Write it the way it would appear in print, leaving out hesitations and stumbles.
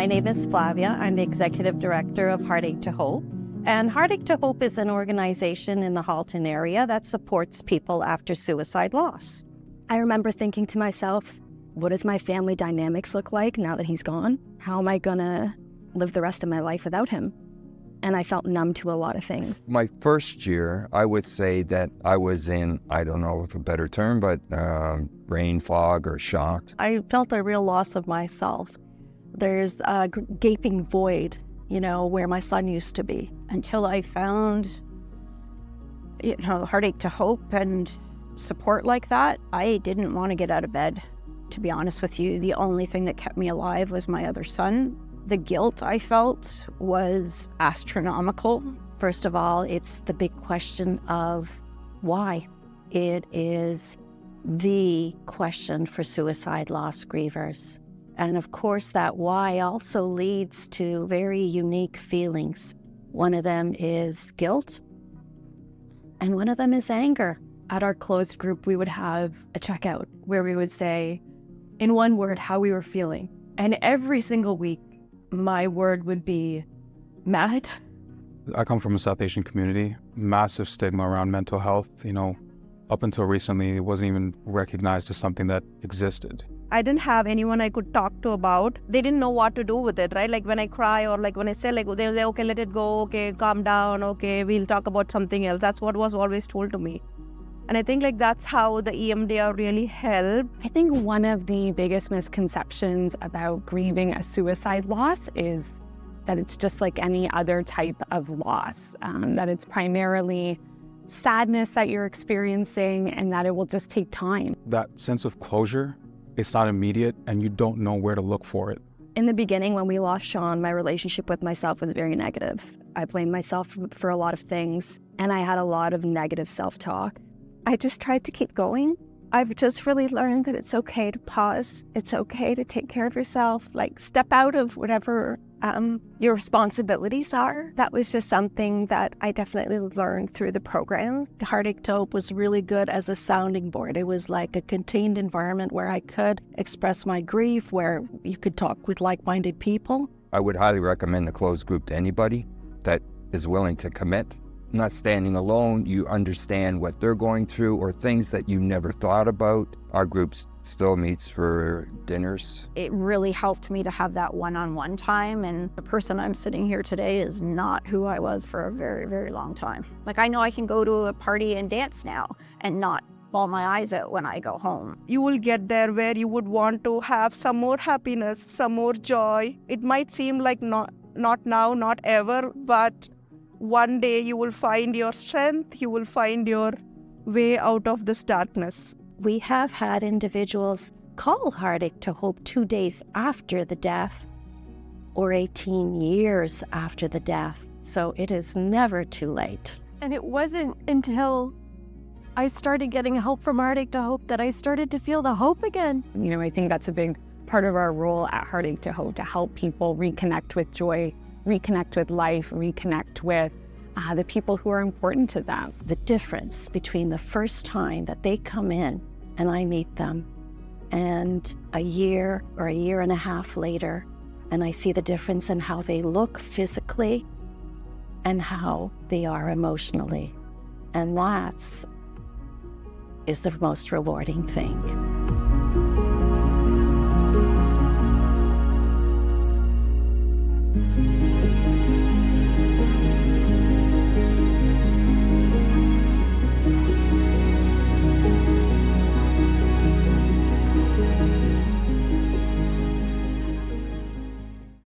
My name is Flavia. I'm the executive director of Heartache2Hope. And Heartache2Hope is an organization in the Halton area that supports people after suicide loss. I remember thinking to myself, what does my family dynamics look like now that he's gone? How am I gonna live the rest of my life without him? And I felt numb to a lot of things. My first year, I would say that I was in, I don't know if a better term, but brain fog or shocked. I felt a real loss of myself. There's a gaping void, where my son used to be. Until I found, Heartache2Hope and support like that, I didn't want to get out of bed. To be honest with you, the only thing that kept me alive was my other son. The guilt I felt was astronomical. First of all, it's the big question of why. It is the question for suicide loss grievers. And of course, that why also leads to very unique feelings. One of them is guilt, and one of them is anger. At our closed group, we would have a checkout where we would say, in one word, how we were feeling. And every single week, my word would be mad. I come from a South Asian community, massive stigma around mental health. Up until recently, it wasn't even recognized as something that existed. I didn't have anyone I could talk to about. They didn't know what to do with it, right? Like when I cry or like when I say, they'll say, okay, let it go, okay, calm down, okay, we'll talk about something else. That's what was always told to me. And I think that's how the EMDR really helped. I think one of the biggest misconceptions about grieving a suicide loss is that it's just like any other type of loss, that it's primarily sadness that you're experiencing and that it will just take time. That sense of closure, it's not immediate and you don't know where to look for it. In the beginning, when we lost Sean, my relationship with myself was very negative. I blamed myself for a lot of things, and I had a lot of negative self-talk. I just tried to keep going. I've just really learned that it's okay to pause. It's okay to take care of yourself, step out of whatever your responsibilities are. That was just something that I definitely learned through the program. Heartache2Hope was really good as a sounding board. It was like a contained environment where I could express my grief, where you could talk with like-minded people. I would highly recommend the closed group to anybody that is willing to commit. Not standing alone, you understand what they're going through or things that you never thought about. Our group still meets for dinners. It really helped me to have that one-on-one time, and the person I'm sitting here today is not who I was for a very, very long time. I know I can go to a party and dance now and not bawl my eyes out when I go home. You will get there where you would want to have some more happiness, some more joy. It might seem like not now, not ever, but one day you will find your strength, you will find your way out of this darkness. We have had individuals call Heartache2Hope 2 days after the death or 18 years after the death. So it is never too late. And it wasn't until I started getting help from Heartache2Hope that I started to feel the hope again. I think that's a big part of our role at Heartache2Hope, to help people reconnect with joy, reconnect with life, reconnect with the people who are important to them. The difference between the first time that they come in and I meet them and a year or a year and a half later, and I see the difference in how they look physically and how they are emotionally. And that's the most rewarding thing.